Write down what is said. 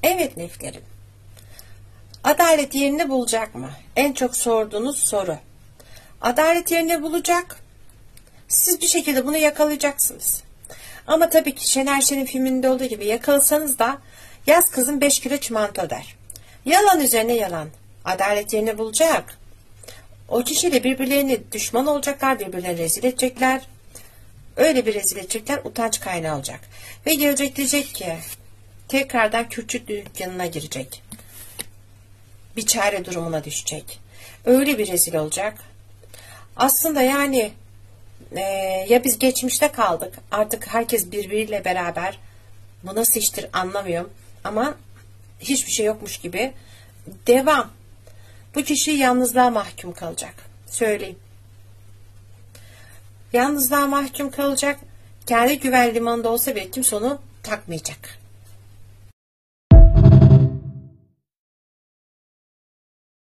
Evet neflerim. Adalet yerini bulacak mı? En çok sorduğunuz soru. Adalet yerini bulacak. Siz bir şekilde bunu yakalayacaksınız. Ama tabii ki Şener Şen'in filminde olduğu gibi yakalasanız da yaz kızım 5 kilo çimento der. Yalan üzerine yalan. Adalet yerini bulacak. O kişiyle birbirlerini düşman olacaklar, birbirlerini rezil edecekler. Öyle bir rezil edecekler, utanç kaynağı olacak. Ve gelecek diyecek ki tekrardan Kürtçü dükkanına girecek. Bir çare durumuna düşecek. Öyle bir rezil olacak. Aslında yani ya biz geçmişte kaldık. Artık herkes birbiriyle beraber. Bu nasıl iştir anlamıyorum. Ama hiçbir şey yokmuş gibi. Devam. Bu kişi yalnızlığa mahkum kalacak. Söyleyeyim. Yalnızlığa mahkum kalacak. Kendi güven limanında olsa bile kimse onu takmayacak.